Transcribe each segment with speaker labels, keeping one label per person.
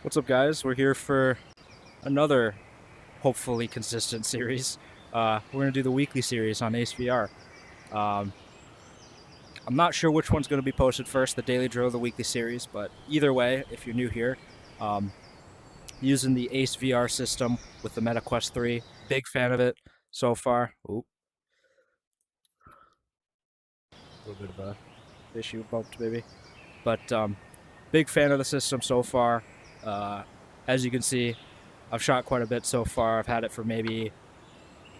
Speaker 1: What's up, guys? We're here for another hopefully consistent series. We're going to do the weekly series on Ace VR. I'm not sure which one's going to be posted first, the daily drill or the weekly series, but either way, if you're new here, using the Ace VR system with the Meta Quest 3, big fan of it so far. Ooh. A little bit of a issue bumped, maybe. But big fan of the system so far. As you can see, I've shot quite a bit so far. I've had it for maybe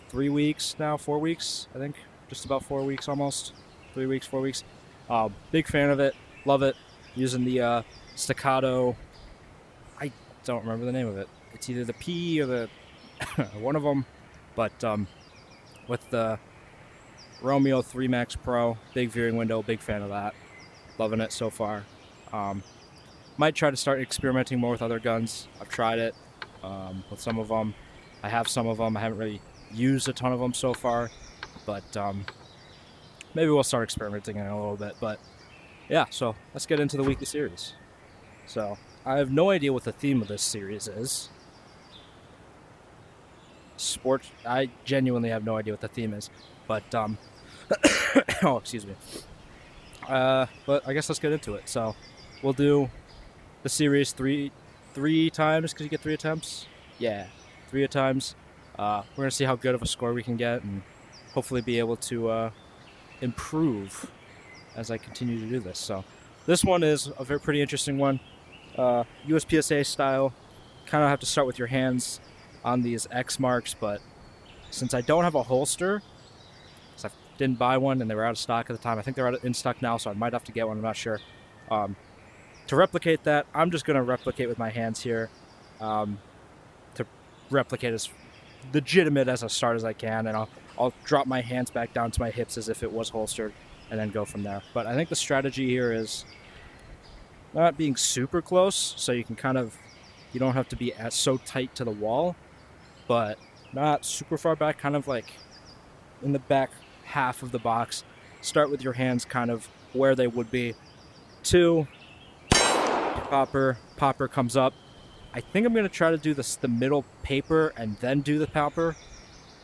Speaker 1: 3 weeks now, 4 weeks, I think. Just about 4 weeks almost. 3 weeks, 4 weeks. Big fan of it. Love it. Using the Staccato. I don't remember the name of it. It's either the P or the one of them. But with the Romeo 3 Max Pro, big viewing window, big fan of that. Loving it so far. Might try to start experimenting more with other guns. I've tried it with some of them. I have some of them. I haven't really used a ton of them so far, but maybe we'll start experimenting in a little bit. But yeah, so let's get into the weekly series. So I have no idea what the theme of this series is. Sports. I genuinely have no idea what the theme is, but oh, excuse me. But I guess let's get into it. So we'll do the series three times because you get 3 attempts. Yeah, 3 times. We're gonna see how good of a score we can get, and hopefully be able to improve as I continue to do this. So this one is a pretty interesting one. USPSA style. Kind of have to start with your hands on these X marks, but since I don't have a holster, because I didn't buy one and they were out of stock at the time. I think they're in stock now, so I might have to get one. I'm not sure. To replicate that, I'm just going to replicate with my hands here, to replicate as legitimate as a start as I can, and I'll drop my hands back down to my hips as if it was holstered, and then go from there. But I think the strategy here is not being super close, so you can you don't have to be so tight to the wall, but not super far back, kind of like in the back half of the box. Start with your hands kind of where they would be. 2, popper comes up. I think I'm going to try to do the middle paper and then do the popper.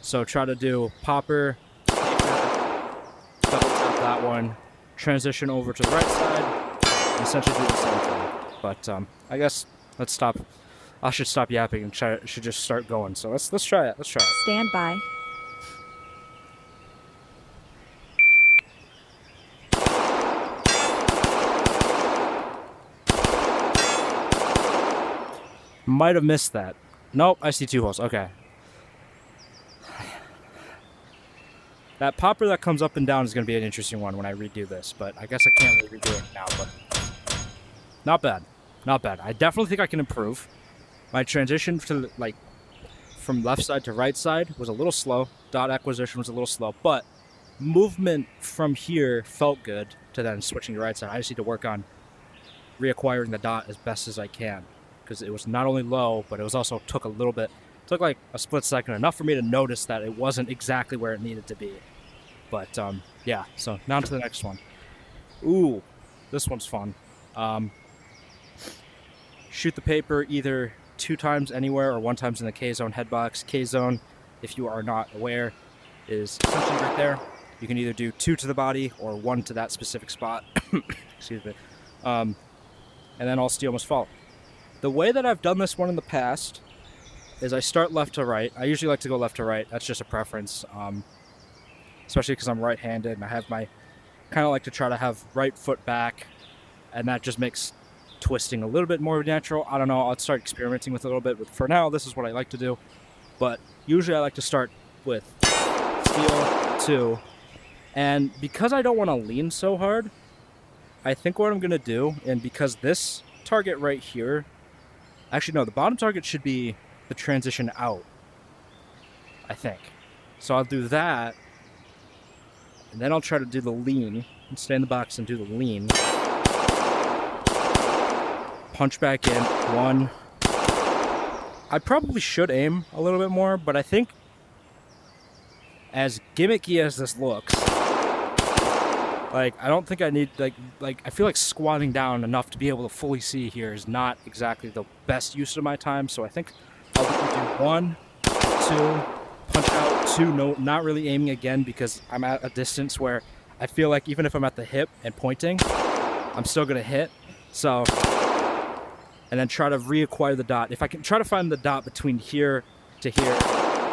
Speaker 1: So try to do popper, paper, double tap that one, transition over to the right side, and essentially do the same thing. But I guess let's stop. I should stop yapping and should just start going. So let's try it. Let's try it.
Speaker 2: Stand by.
Speaker 1: Might have missed that. Nope, I see 2 holes. Okay. That popper that comes up and down is going to be an interesting one when I redo this, but I guess I can't really redo it now, but not bad. Not bad. I definitely think I can improve. My transition to from left side to right side was a little slow. Dot acquisition was a little slow, but movement from here felt good to then switching to right side. I just need to work on reacquiring the dot as best as I can, because it was not only low, but it was also took like a split second, enough for me to notice that it wasn't exactly where it needed to be. But yeah, so now to the next one. Ooh, this one's fun. Shoot the paper either 2 times anywhere or 1 time in the K-zone headbox. K-zone, if you are not aware, is essentially right there. You can either do 2 to the body or 1 to that specific spot. Excuse me. And then all steel must fall. The way that I've done this one in the past is I start left to right. I usually like to go left to right. That's just a preference, especially because I'm right-handed and I have my kind of like to try to have right foot back, and that just makes twisting a little bit more natural. I don't know. I'll start experimenting with it a little bit. But for now, this is what I like to do. But usually I like to start with steel 2. And because I don't want to lean so hard, I think what I'm going to do, and because this target right here, actually no, the bottom target should be the transition out, I think. So I'll do that, and then I'll try to do the lean, and stay in the box and do the lean. Punch back in, 1. I probably should aim a little bit more, but I think as gimmicky as this looks, Like, I don't think I need, like I feel like squatting down enough to be able to fully see here is not exactly the best use of my time. So I think I'll do 1, 2, punch out, 2, no, not really aiming again because I'm at a distance where I feel like even if I'm at the hip and pointing, I'm still going to hit. So, and then try to reacquire the dot. If I can try to find the dot between here to here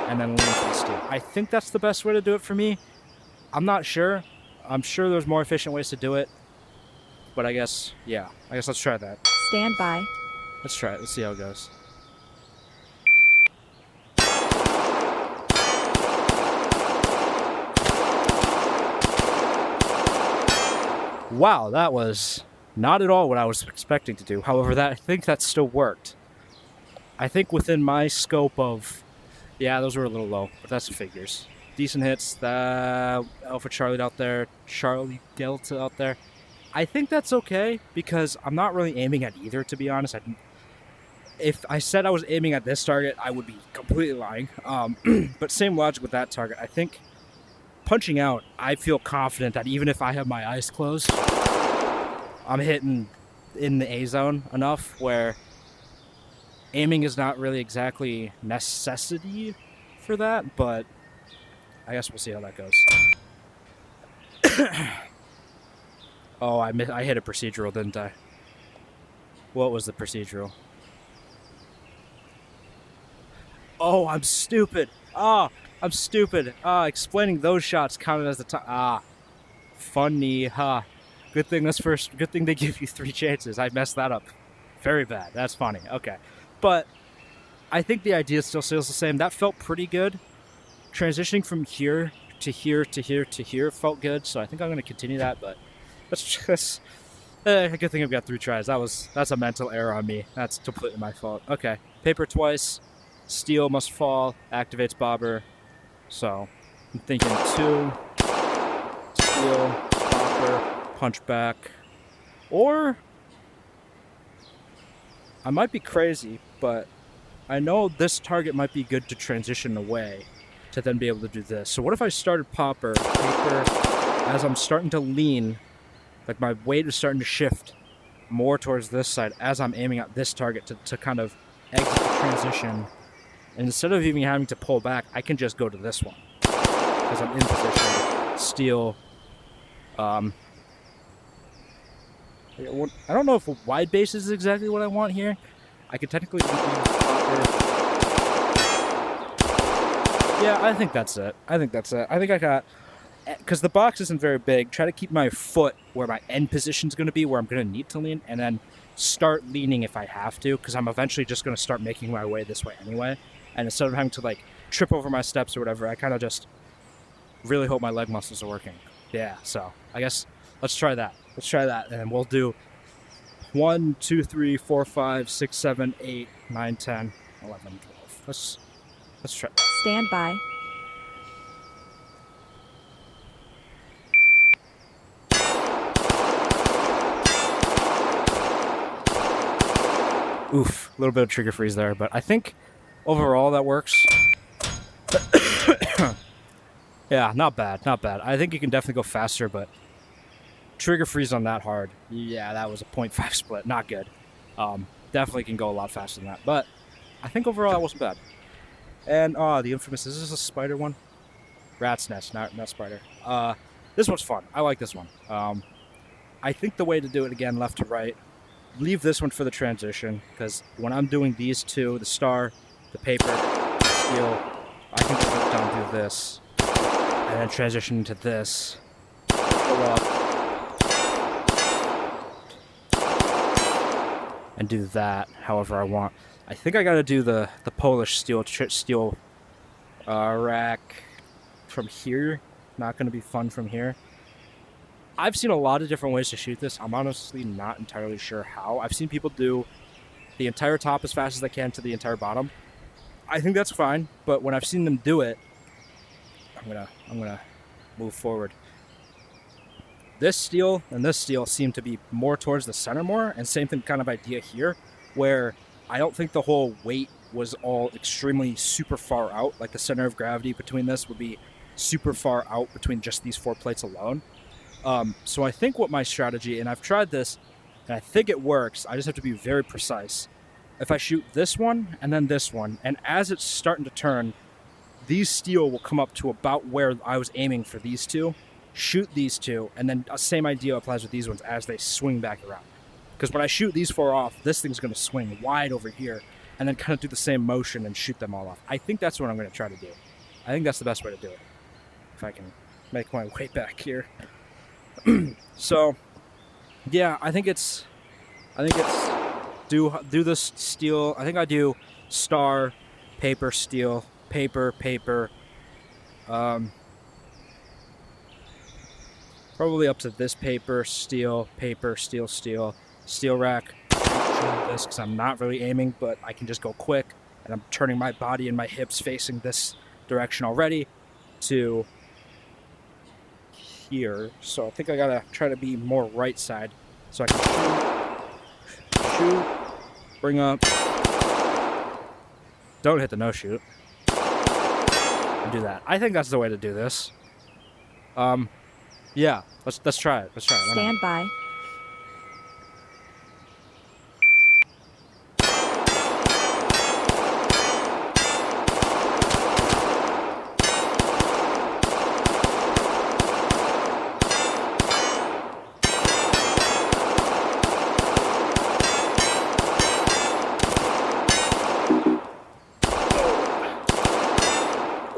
Speaker 1: and then lean to the steal. I think that's the best way to do it for me. I'm not sure. I'm sure there's more efficient ways to do it. But I guess, yeah. I guess let's try that.
Speaker 2: Stand by.
Speaker 1: Let's try it. Let's see how it goes. Wow, that was not at all what I was expecting to do. However, I think that still worked. I think within my scope of... Yeah, those were a little low, but that's the figures. Decent hits. Alpha Charlie out there. Charlie Delta out there. I think that's okay, because I'm not really aiming at either, to be honest. If I said I was aiming at this target, I would be completely lying. But same logic with that target. I think punching out, I feel confident that even if I have my eyes closed, I'm hitting in the A zone enough where aiming is not really exactly necessity for that, but I guess we'll see how that goes. Oh, I hit a procedural, didn't I? What was the procedural? Oh, I'm stupid. I'm stupid. Explaining those shots counted as the time. Funny, huh? Good thing Good thing they give you 3 chances. I messed that up. Very bad. That's funny. Okay, but I think the idea still stays the same. That felt pretty good. Transitioning from here to here to here to here felt good. So I think I'm going to continue that. But that's just a good thing I've got 3 tries. That's a mental error on me. That's completely my fault. Okay, paper twice. Steel must fall. Activates bobber. So I'm thinking 2. Steel. Bobber. Punch back. Or I might be crazy, but I know this target might be good to transition away to then be able to do this. So what if I started popper, paper, as I'm starting to lean, like my weight is starting to shift more towards this side as I'm aiming at this target to kind of exit the transition. And instead of even having to pull back, I can just go to this one because I'm in position. Steel. I don't know if a wide base is exactly what I want here. I could technically... Yeah, I think that's it. I think I got... Because the box isn't very big, try to keep my foot where my end position is going to be, where I'm going to need to lean, and then start leaning if I have to, because I'm eventually just going to start making my way this way anyway. And instead of having to, like, trip over my steps or whatever, I kind of just really hope my leg muscles are working. Yeah, so I guess let's try that. Let's try that, and we'll do 1, 2, 3, 4, 5, 6, 7, 8, 9, 10, 11, 12. Let's try that.
Speaker 2: Stand by.
Speaker 1: Oof, a little bit of trigger freeze there, but I think overall that works. Yeah, not bad, not bad. I think you can definitely go faster, but trigger freeze on that hard. Yeah, that was a 0.5 split. Not good. Definitely can go a lot faster than that, but I think overall that wasn't bad. And the infamous, is this a spider one? Rat's nest, not spider. This one's fun. I like this one. I think the way to do it again, left to right, leave this one for the transition, because when I'm doing these two, the star, the paper, the steel, I can go down through this, and then transition into this, go up, and do that however I want. I think I gotta do the Polish steel rack from here. Not gonna be fun from here. I've seen a lot of different ways to shoot this. I'm honestly not entirely sure how. I've seen people do the entire top as fast as they can to the entire bottom. I think that's fine, but when I've seen them do it, I'm gonna move forward. This steel and this steel seem to be more towards the center more, and same thing kind of idea here, where I don't think the whole weight was all extremely super far out. Like the center of gravity between this would be super far out between just these 4 plates alone. So I think what my strategy, and I've tried this, and I think it works, I just have to be very precise. If I shoot this one and then this one, and as it's starting to turn, these steel will come up to about where I was aiming for these two, shoot these two, and then the same idea applies with these ones as they swing back around. Because when I shoot these four off, this thing's going to swing wide over here, and then kind of do the same motion and shoot them all off. I think that's what I'm going to try to do. I think that's the best way to do it. If I can make my way back here. So, yeah, I think it's do this steel. I think I do star, paper, steel, paper, probably up to this paper, steel, steel rack. This because I'm not really aiming, but I can just go quick, and I'm turning my body and my hips facing this direction already to here. So I think I gotta try to be more right side so I can shoot, bring up, don't hit the no shoot, and do that. I think that's the way to do this. Yeah, let's try it.
Speaker 2: Stand by.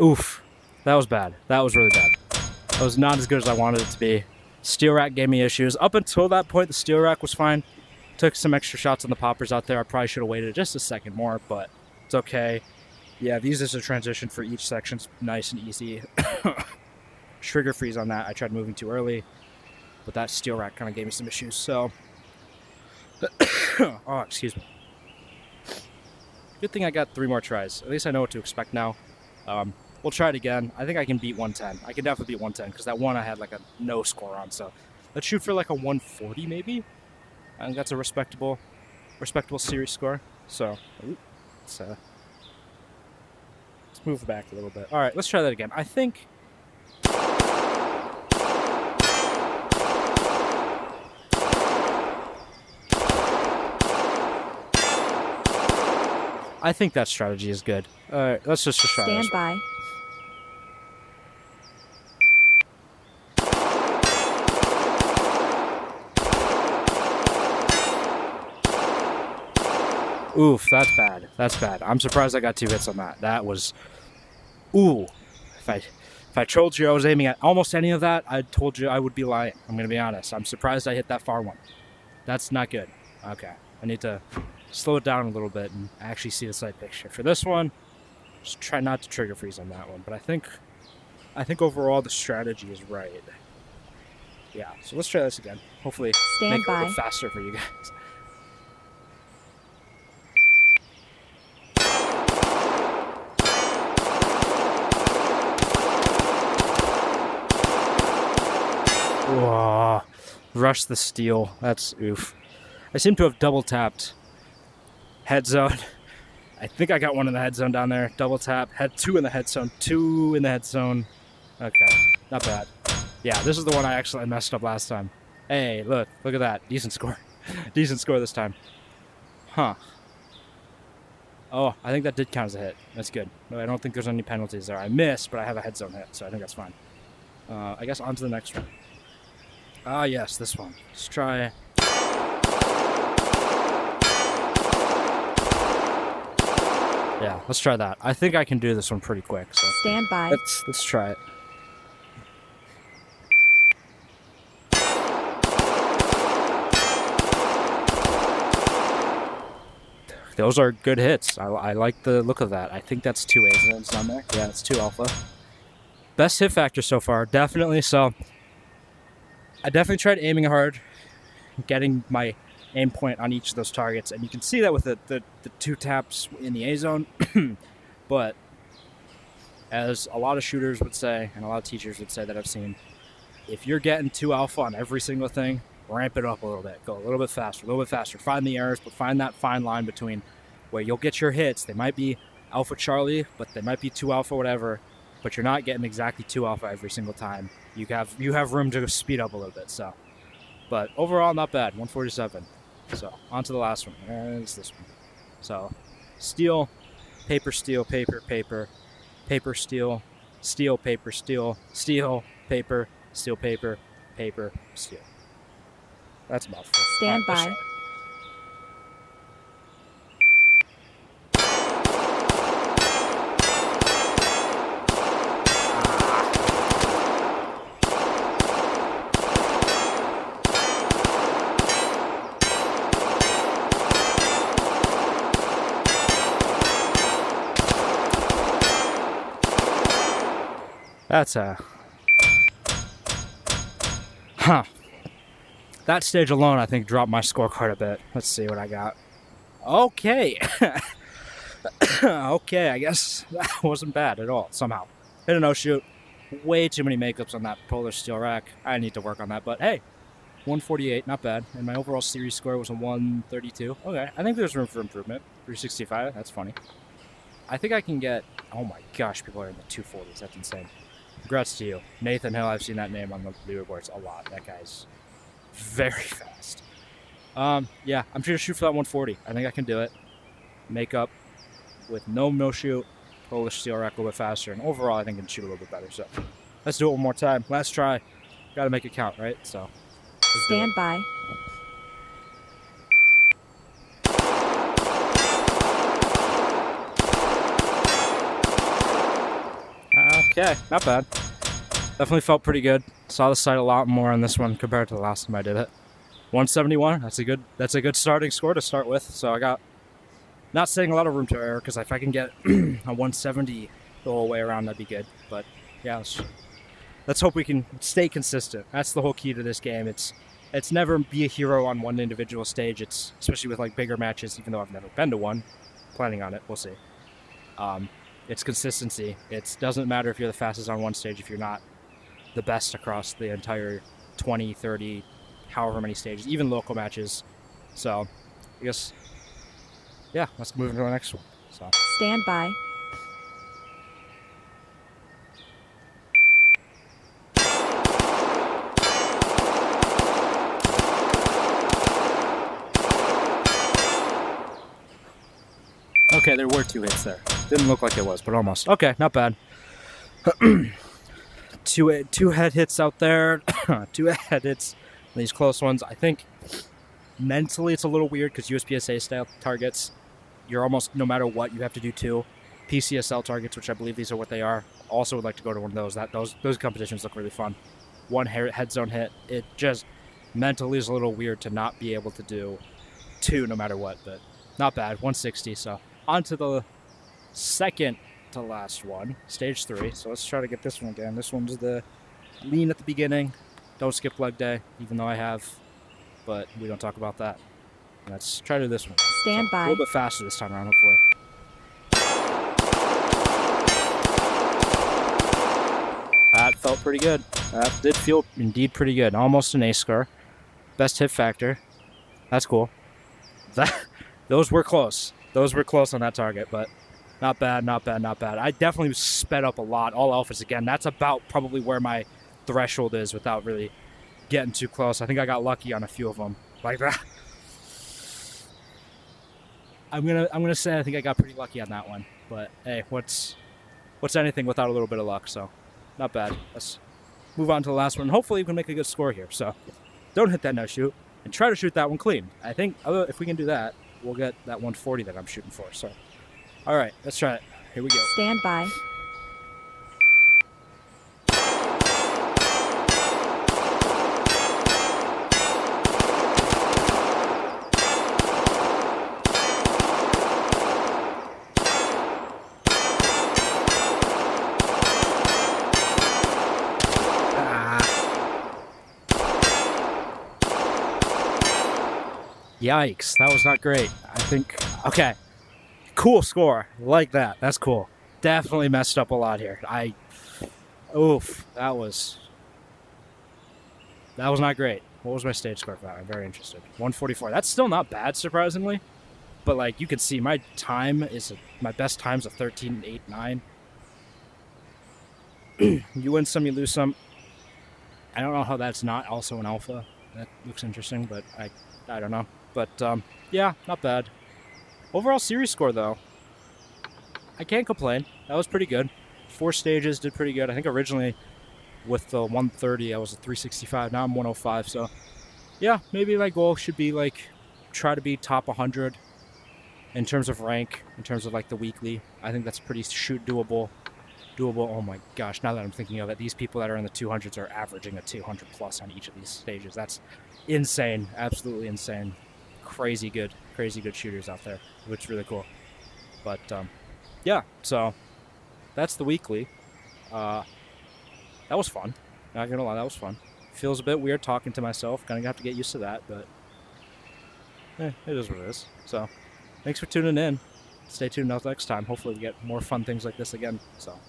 Speaker 1: Oof, that was bad. That was really bad. That was not as good as I wanted it to be. Steel rack gave me issues. Up until that point, the steel rack was fine. Took some extra shots on the poppers out there. I probably should have waited just a second more, but it's okay. Yeah, these is a transition for each section's nice and easy. Trigger freeze on that. I tried moving too early, but that steel rack kind of gave me some issues. So, oh, excuse me. Good thing I got 3 more tries. At least I know what to expect now. We'll try it again. I think I can beat 110. I can definitely beat 110 because that one I had like a no score on. So let's shoot for like a 140 maybe. I think that's a respectable series score. So let's move back a little bit. All right, let's try that again. I think that strategy is good. All right, let's just try
Speaker 2: Stand
Speaker 1: this.
Speaker 2: by.
Speaker 1: Oof, that's bad. That's bad. I'm surprised I got 2 hits on that. That was... Ooh. If I told you I was aiming at almost any of that, I told you I would be lying. I'm going to be honest. I'm surprised I hit that far one. That's not good. Okay. I need to slow it down a little bit and actually see the sight picture. For this one, just try not to trigger freeze on that one. But I think overall the strategy is right. Yeah, so let's try this again. Hopefully
Speaker 2: Stand
Speaker 1: make it a
Speaker 2: by.
Speaker 1: little faster for you guys. Whoa. Rush the steel. That's oof. I seem to have double tapped head zone. I think I got one in the head zone down there. Double tap. Had 2 in the head zone. 2 in the head zone. Okay. Not bad. Yeah, this is the one I actually messed up last time. Hey, look at that. Decent score. Decent score this time. Huh. Oh, I think that did count as a hit. That's good. No, I don't think there's any penalties there. I missed, but I have a head zone hit, so I think that's fine. I guess on to the next one. Ah, yes, this one. Let's try. Yeah, let's try that. I think I can do this one pretty quick. So
Speaker 2: Stand by.
Speaker 1: let's try it. Those are good hits. I like the look of that. I think that's 2 A's zones on there. Yeah, it's 2 alpha. Best hit factor so far, definitely. So I definitely tried aiming hard, getting my aim point on each of those targets, and you can see that with the 2 taps in the A zone. But as a lot of shooters would say, and a lot of teachers would say that I've seen, if you're getting 2 alpha on every single thing, ramp it up a little bit. Go a little bit faster. Find the errors, but find that fine line between where you'll get your hits. They might be alpha Charlie, but they might be 2 alpha whatever, but you're not getting exactly 2 alpha every single time. you have room to speed up a little bit. So, but overall, not bad. 147. So on to the last one. It's this one. So, steel, paper, steel, paper, paper, paper, steel, steel, paper, steel, steel, paper, steel, paper, paper, steel. That's a mouthful.
Speaker 2: Stand by.
Speaker 1: That's that stage alone, I think, dropped my scorecard a bit. Let's see what I got. Okay. Okay, I guess that wasn't bad at all, somehow. Hit a no-shoot. Way too many makeups on that polar steel rack. I need to work on that, but hey, 148, not bad. And my overall series score was a 132. Okay, I think there's room for improvement. 365, that's funny. I think I can get, oh my gosh, people are in the 240s. That's insane. Congrats to you. Nathan Hill, I've seen that name on the leaderboards a lot. That guy's very fast. Yeah, I'm trying to shoot for that 140. I think I can do it. Makeup with no-shoot, Polish steel rack a little bit faster, and overall I think I can shoot a little bit better. So let's do it one more time. Last try. Got to make it count, right? So
Speaker 2: stand by.
Speaker 1: Okay, not bad. Definitely felt pretty good. Saw the sight a lot more on this one compared to the last time I did it. 171. That's a good starting score to start with. So I got not saying a lot of room to error, because if I can get a 170 the whole way around, that'd be good. But yeah, let's hope we can stay consistent. That's the whole key to this game. It's never be a hero on one individual stage. It's especially with like bigger matches, even though I've never been to one. Planning on it. We'll see. It's consistency. It doesn't matter if you're the fastest on one stage if you're not the best across the entire 20, 30, however many stages, even local matches. So I guess, yeah, let's move into the next one. So
Speaker 2: stand by.
Speaker 1: Okay, there were 2 hits there. Didn't look like it was, but almost. Okay, not bad. two head hits out there. 2 head hits. These close ones. I think mentally it's a little weird because USPSA style targets, you're almost, no matter what, you have to do 2. PCSL targets, which I believe these are what they are. Also would like to go to one of those. Those competitions look really fun. 1 head zone hit. It just mentally is a little weird to not be able to do 2 no matter what, but not bad. 160. So on to the second to last one, stage 3. So let's try to get this one again. This one's the lean at the beginning. Don't skip leg day, even though I have, but we don't talk about that. Let's try to do this one.
Speaker 2: Stand by.
Speaker 1: A little bit faster this time around, hopefully. That felt pretty good. That did feel indeed pretty good. Almost an ace score. Best hit factor. That's cool. Those were close. Those were close on that target, but not bad, not bad, not bad. I definitely sped up a lot. All alphas again. That's about probably where my threshold is without really getting too close. I think I got lucky on a few of them like that. I'm gonna say I think I got pretty lucky on that one. But hey, what's anything without a little bit of luck? So not bad. Let's move on to the last one. Hopefully we can make a good score here. So don't hit that no shoot and try to shoot that one clean. I think if we can do that, we'll get that 140 that I'm shooting for. So all right, let's try it. Here we go.
Speaker 2: Stand by.
Speaker 1: Yikes, that was not great. I think, okay, cool score. Like that. That's cool. Definitely messed up a lot here. Oof, that was not great. What was my stage score for that? I'm very interested. 144. That's still not bad, surprisingly. But like you can see, my best time's a 13.89. You win some, you lose some. I don't know how that's not also an alpha. That looks interesting, but I don't know. But yeah, not bad. Overall series score though, I can't complain. That was pretty good. 4 stages did pretty good. I think originally with the 130 I was at 365. Now I'm 105. So yeah, maybe my goal should be like try to be top 100 in terms of rank, in terms of like the weekly. I think that's pretty doable. Oh my gosh, now that I'm thinking of it, these people that are in the 200s are averaging a 200 plus on each of these stages. That's insane, absolutely insane. Crazy good shooters out there, which is really cool. But yeah, so that's the weekly. That was fun. Not gonna lie, that was fun. Feels a bit weird talking to myself. Gonna have to get used to that, but it is what it is. So thanks for tuning in. Stay tuned next time. Hopefully we get more fun things like this again. So